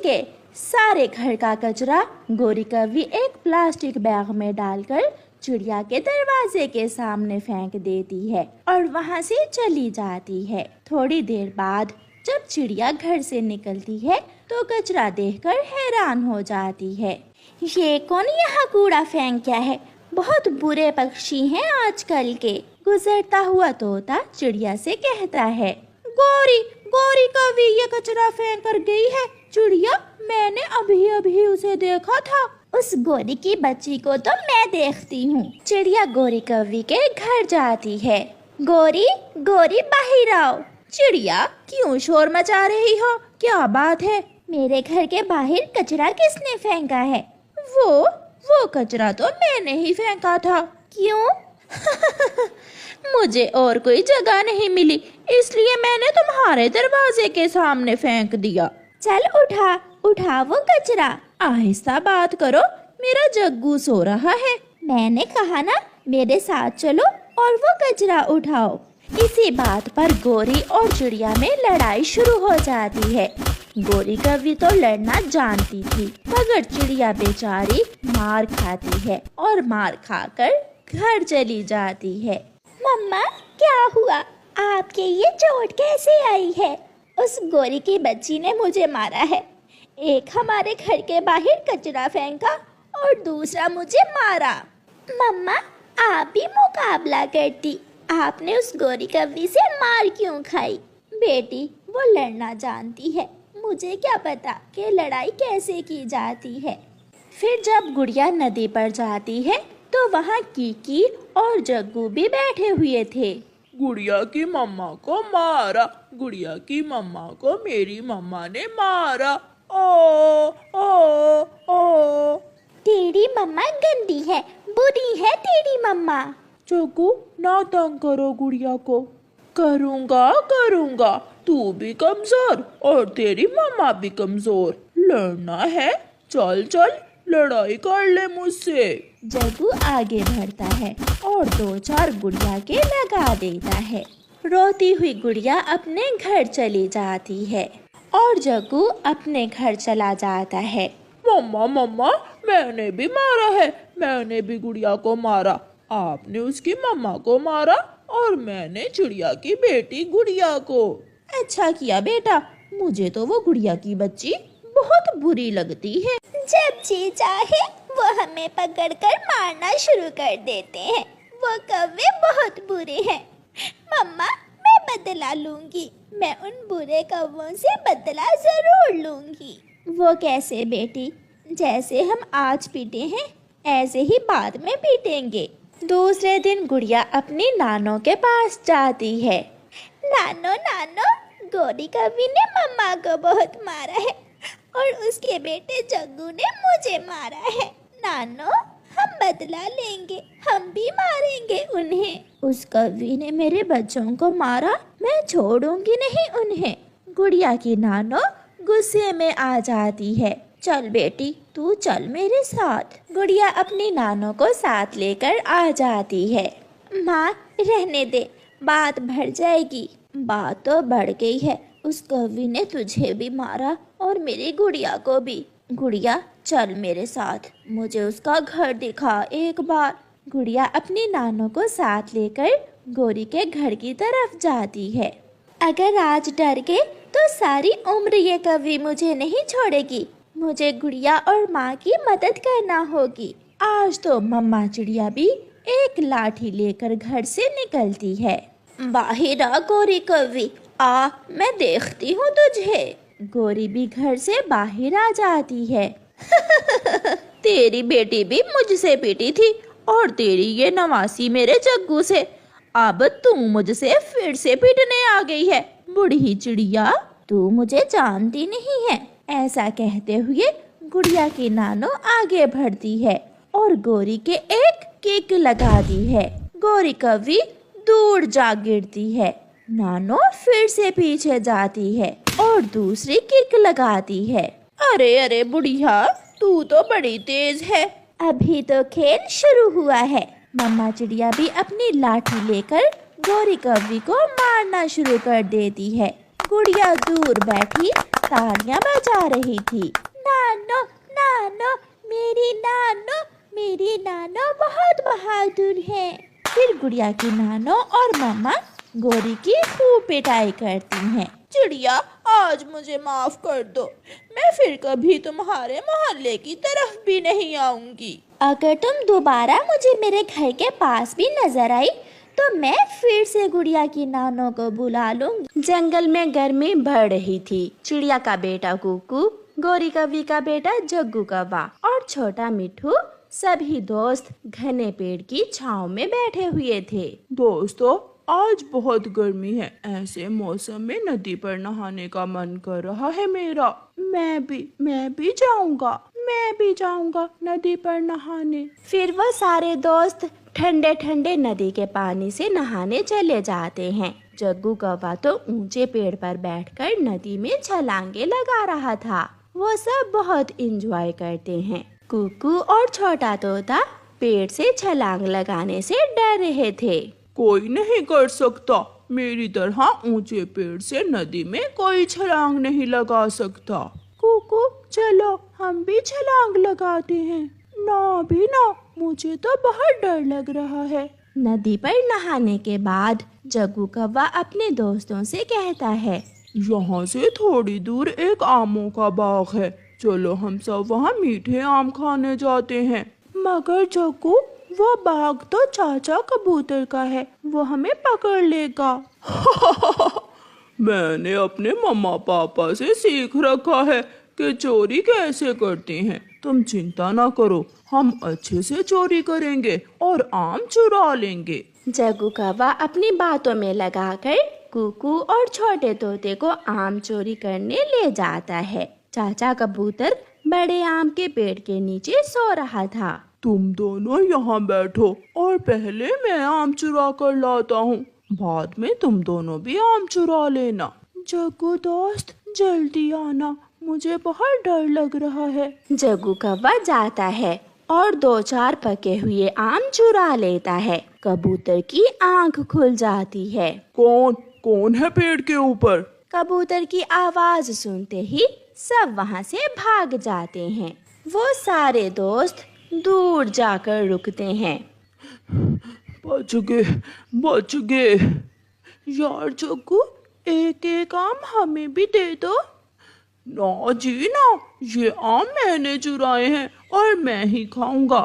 के सारे घर का कचरा गोरी कौवी एक प्लास्टिक बैग में डालकर चिड़िया के दरवाजे के सामने फेंक देती है और वहाँ से चली जाती है। थोड़ी देर बाद जब चिड़िया घर से निकलती है तो कचरा देखकर हैरान हो जाती है। ये कौन यहाँ कूड़ा फेंक गया है? बहुत बुरे पक्षी हैं आजकल के। गुजरता हुआ तोता चिड़िया से कहता है, गोरी गोरी कौवी ये कचरा फेंक कर गई है। चिड़िया, मैंने अभी अभी उसे देखा था। उस गोरी की बच्ची को तो मैं देखती हूँ। चिड़िया गोरी कौवी के घर जाती है। गोरी गोरी बाहर आओ। चिड़िया, क्यों शोर मचा रही हो? क्या बात है? मेरे घर के बाहर कचरा किसने फेंका है? वो कचरा तो मैंने ही फेंका था। क्यों? मुझे और कोई जगह नहीं मिली, इसलिए मैंने तुम्हारे दरवाजे के सामने फेंक दिया। चल उठा वो कचरा। आहिस्ता बात करो, मेरा जग्गू सो रहा है। मैंने कहा ना, मेरे साथ चलो और वो कचरा उठाओ। इसी बात पर गोरी और चिड़िया में लड़ाई शुरू हो जाती है। गोरी कौवी तो लड़ना जानती थी, मगर चिड़िया बेचारी मार खाती है और मार खाकर घर चली जाती है। मम्मा, क्या हुआ? आपके ये चोट कैसे आई है? उस गोरी की बच्ची ने मुझे मारा है। एक हमारे घर के बाहर कचरा फेंका और दूसरा मुझे मारा। मम्मा, आप भी मुकाबला करती। आपने उस गोरी कौवी से मार क्यों खाई? बेटी, वो लड़ना जानती है, मुझे क्या पता कि लड़ाई कैसे की जाती है। फिर जब गुड़िया नदी पर जाती है तो वहाँ कीकी और जग्गू भी बैठे हुए थे। गुड़िया की मम्मा को मारा, गुड़िया की मम्मा को मेरी मम्मा ने मारा। ओ ओ ओ। तेरी मम्मा गंदी है, बुरी है तेरी मम्मा। जग्गू, ना तंग करो गुड़िया को। करूँगा, तू भी कमजोर और तेरी मम्मा भी कमजोर। लड़ना है? चल लड़ाई कर ले मुझसे। जग्गू आगे बढ़ता है और 2-4 गुड़िया के लगा देता है। रोती हुई गुड़िया अपने घर चली जाती है और जग्गू अपने घर चला जाता है। मम्मा, मैंने भी मारा है, मैंने भी गुड़िया को मारा। आपने उसकी मम्मा को मारा और मैंने चिड़िया की बेटी गुड़िया को। अच्छा किया बेटा, मुझे तो वो गुड़िया की बच्ची बहुत बुरी लगती है। जब जी चाहे वो हमें पकड़कर मारना शुरू कर देते हैं। वो कौवे बहुत बुरे हैं। मम्मा, मैं बदला लूंगी। मैं उन बुरे कौवों से बदला जरूर लूंगी। वो कैसे बेटी? जैसे हम आज पीटे हैं ऐसे ही बाद में पीटेंगे। दूसरे दिन गुड़िया अपनी नानो के पास जाती है। नानो, गोरी कौवी ने मम्मा को बहुत मारा है और उसके बेटे जग्गू ने मुझे मारा है। नानो, हम बदला लेंगे, हम भी मारेंगे उन्हें। उस कौवी ने मेरे बच्चों को मारा, मैं छोड़ूंगी नहीं उन्हें। गुड़िया की नानो गुस्से में आ जाती है। चल बेटी, तू चल मेरे साथ। गुड़िया अपनी नानो को साथ लेकर आ जाती है। माँ, रहने दे, बात बढ़ जाएगी। बात तो बढ़ गई है, उस कौवी ने तुझे भी मारा और मेरी गुड़िया को भी। गुड़िया, चल मेरे साथ, मुझे उसका घर दिखा एक बार। गुड़िया अपनी नानो को साथ लेकर गोरी के घर की तरफ जाती है। अगर आज डर गए तो सारी उम्र ये कौवी मुझे नहीं छोड़ेगी। मुझे गुड़िया और माँ की मदद करना होगी। आज तो मम्मा चिड़िया भी एक लाठी लेकर घर से निकलती है। बाहर आ गोरी कौवी, आ, मैं देखती हूँ तुझे। गोरी भी घर से बाहर आ जाती है। तेरी बेटी भी मुझसे पीटी थी और तेरी ये नवासी मेरे जग्गू से। अब तू मुझसे फिर से पीटने आ गई है। बूढ़ी चिड़िया, तू मुझे जानती नहीं है। ऐसा कहते हुए गुड़िया की नानो आगे बढ़ती है और गोरी के एक किक लगाती है। गोरी कौवी दूर जा गिरती है। नानो फिर से पीछे जाती है और दूसरी किक लगाती है। अरे बुढ़िया, तू तो बड़ी तेज है। अभी तो खेल शुरू हुआ है। मम्मा चिड़िया भी अपनी लाठी लेकर गोरी कौवी को मारना शुरू कर देती है। गुड़िया दूर बैठी तालियां बजा रही थी। नानो नानो, मेरी नानो बहुत बहादुर है। फिर गुड़िया की नानो और मम्मा गौरी की खूब पिटाई करती हैं। चिड़िया, आज मुझे माफ कर दो, मैं फिर कभी तुम्हारे मोहल्ले की तरफ भी नहीं आऊंगी। अगर तुम दोबारा मुझे मेरे घर के पास भी नजर आई तो मैं फिर से गुड़िया की नानो को बुला लूंगी। जंगल में गर्मी बढ़ रही थी। चिड़िया का बेटा कुकू, गौरी कौवी का बेटा जग्गू कौवा और छोटा मिठू सभी दोस्त घने पेड़ की छांव में बैठे हुए थे। दोस्तों, आज बहुत गर्मी है। ऐसे मौसम में नदी पर नहाने का मन कर रहा है मेरा। मैं भी जाऊंगा नदी पर नहाने। फिर वो सारे दोस्त ठंडे ठंडे नदी के पानी से नहाने चले जाते हैं। जग्गू कौवा तो ऊंचे पेड़ पर बैठकर नदी में छलांगे लगा रहा था। वो सब बहुत एंजॉय करते हैं। कुकू और छोटा तोता पेड़ से छलांग लगाने से डर रहे थे। कोई नहीं कर सकता, मेरी तरह ऊंचे पेड़ से नदी में कोई छलांग नहीं लगा सकता। कुकू, चलो हम भी छलांग लगाते हैं। ना, मुझे तो बहुत डर लग रहा है। नदी पर नहाने के बाद जग्गू कौवा अपने दोस्तों से कहता है, यहाँ से थोड़ी दूर एक आमों का बाग है, चलो हम सब वहाँ मीठे आम खाने जाते हैं। मगर जग्गू, वो बाग तो चाचा कबूतर का है, वो हमें पकड़ लेगा। मैंने अपने मम्मा पापा से सीख रखा है कि चोरी कैसे करते हैं। तुम चिंता ना करो, हम अच्छे से चोरी करेंगे और आम चुरा लेंगे। जग्गू कौवा अपनी बातों में लगाकर कुकू और छोटे तोते को आम चोरी करने ले जाता है। चाचा कबूतर बड़े आम के पेड़ के नीचे सो रहा था। तुम दोनों यहाँ बैठो और पहले मैं आम चुरा कर लाता हूँ, बाद में तुम दोनों भी आम चुरा लेना। जग्गू दोस्त, जल्दी आना, मुझे बहुत डर लग रहा है। जग्गू कौवा जाता है और 2-4 पके हुए आम चुरा लेता है। कबूतर की आंख खुल जाती है। कौन है पेड़ के ऊपर? कबूतर की आवाज सुनते ही सब वहाँ से भाग जाते हैं। वो सारे दोस्त दूर जाकर रुकते हैं। बच गए। यार जग्गू, एक आम हमें भी दे दो। ना जी ना, ये आम मैंने चुराए हैं और मैं ही खाऊंगा।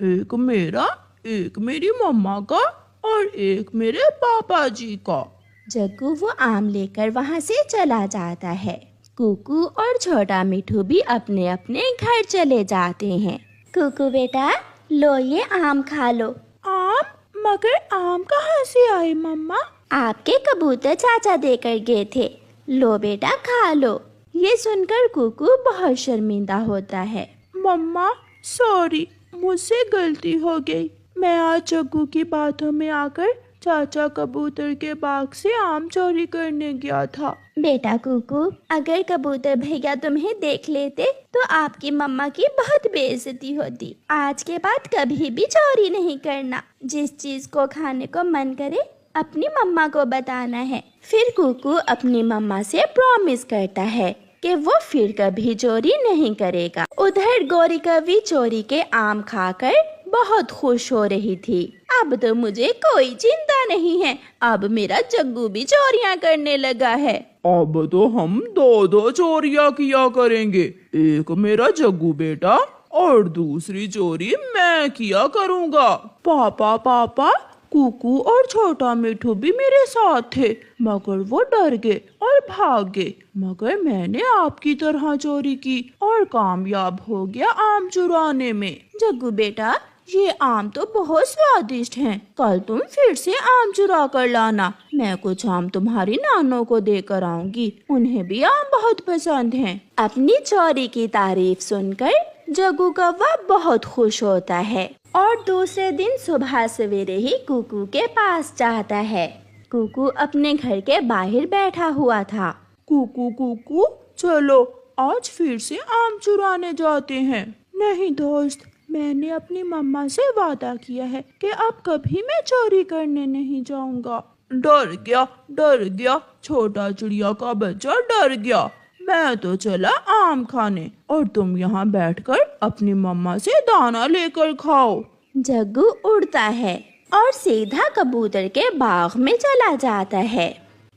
एक मेरा, एक मेरी मम्मा का और एक मेरे पापा जी का। जग्गू वो आम लेकर वहाँ से चला जाता है। कुकू और छोटा मिठू भी अपने अपने घर चले जाते हैं। कुकू बेटा, लो ये आम खा लो। आम? मगर आम कहाँ से आए मम्मा? आपके कबूतर चाचा देकर गए थे। लो बेटा खा लो। ये सुनकर कुकू बहुत शर्मिंदा होता है। मम्मा सॉरी, मुझसे गलती हो गई। मैं आज जग्गू की बातों में आकर चाचा कबूतर के बाग से आम चोरी करने गया था। बेटा कुकू, अगर कबूतर भैया तुम्हें देख लेते तो आपकी मम्मा की बहुत बेइज्जती होती। आज के बाद कभी भी चोरी नहीं करना। जिस चीज को खाने को मन करे अपनी मम्मा को बताना है। फिर कुकू अपनी मम्मा से प्रॉमिस करता है कि वो फिर कभी चोरी नहीं करेगा। उधर गौरी कौवी चोरी के आम खाकर बहुत खुश हो रही थी। अब तो मुझे कोई चिंता नहीं है, अब मेरा जग्गू भी चोरियां करने लगा है। अब तो हम 2 चोरियां किया करेंगे, एक मेरा जग्गू बेटा और दूसरी चोरी मैं किया करूँगा। पापा, कुकू और छोटा मिठू भी मेरे साथ थे, मगर वो डर गए और भाग गए। मगर मैंने आपकी तरह चोरी की और कामयाब हो गया आम चुराने में। जग्गू बेटा, ये आम तो बहुत स्वादिष्ट हैं। कल तुम फिर से आम चुरा कर लाना। मैं कुछ आम तुम्हारी नानों को देकर आऊंगी, उन्हें भी आम बहुत पसंद हैं। अपनी चोरी की तारीफ सुनकर जग्गू कौवा बहुत खुश होता है और दूसरे दिन सुबह सवेरे ही कुकू के पास जाता है। कुकू अपने घर के बाहर बैठा हुआ था। कुकू, चलो आज फिर से आम चुराने जाते हैं। नहीं दोस्त, मैंने अपनी मम्मा से वादा किया है कि अब कभी मैं चोरी करने नहीं जाऊंगा। डर गया, छोटा चिड़िया का बच्चा डर गया। मैं तो चला आम खाने और तुम यहाँ बैठकर अपनी मम्मा से दाना लेकर खाओ। जग्गू उड़ता है और सीधा कबूतर के बाग में चला जाता है।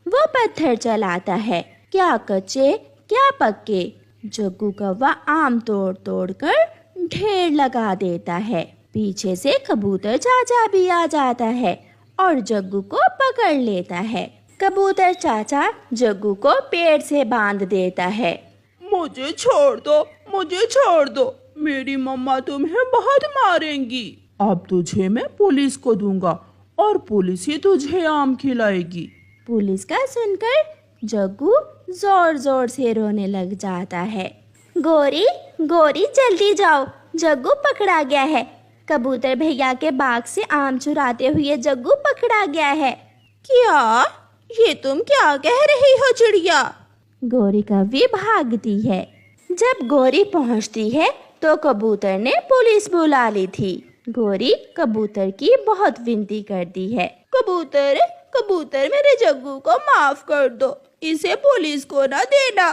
वो पत्थर चलाता है, क्या कच्चे क्या पक्के। जग्गू कौवा आम तोड़ तोड़ कर ढेर लगा देता है। पीछे से कबूतर चाचा भी आ जाता है और जग्गू को पकड़ लेता है। कबूतर चाचा जग्गू को पेड़ से बांध देता है। मुझे छोड़ दो, मुझे छोड़ दो, मेरी मम्मा तुम्हें बहुत मारेंगी। अब तुझे मैं पुलिस को दूंगा और पुलिस ही तुझे आम खिलाएगी। पुलिस का सुनकर जग्गू जोर जोर से रोने लग जाता है। गोरी गोरी जल्दी जाओ, जग्गू पकड़ा गया है। कबूतर भैया के बाग से आम चुराते हुए जग्गू पकड़ा गया है। क्या? ये तुम क्या कह रही हो चिड़िया? गोरी कौवी भागती है। जब गोरी पहुंचती है तो कबूतर ने पुलिस बुला ली थी। गोरी कबूतर की बहुत विनती करती है। कबूतर कबूतर मेरे जग्गू को माफ कर दो, इसे पुलिस को ना देना,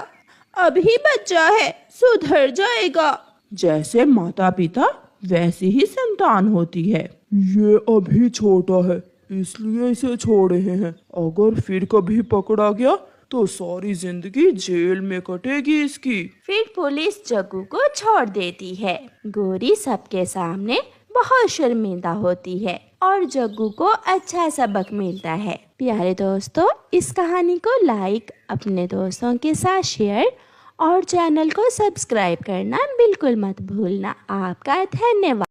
अभी बच्चा है, सुधर जाएगा। जैसे माता पिता वैसे ही संतान होती है। ये अभी छोटा है इसलिए इसे छोड़ रहे हैं, अगर फिर कभी पकड़ा गया तो सारी जिंदगी जेल में कटेगी इसकी। फिर पुलिस जग्गू को छोड़ देती है। गोरी सबके सामने बहुत शर्मिंदा होती है और जग्गू को अच्छा सबक मिलता है। प्यारे दोस्तों, इस कहानी को लाइक, अपने दोस्तों के साथ शेयर और चैनल को सब्सक्राइब करना बिल्कुल मत भूलना। आपका धन्यवाद।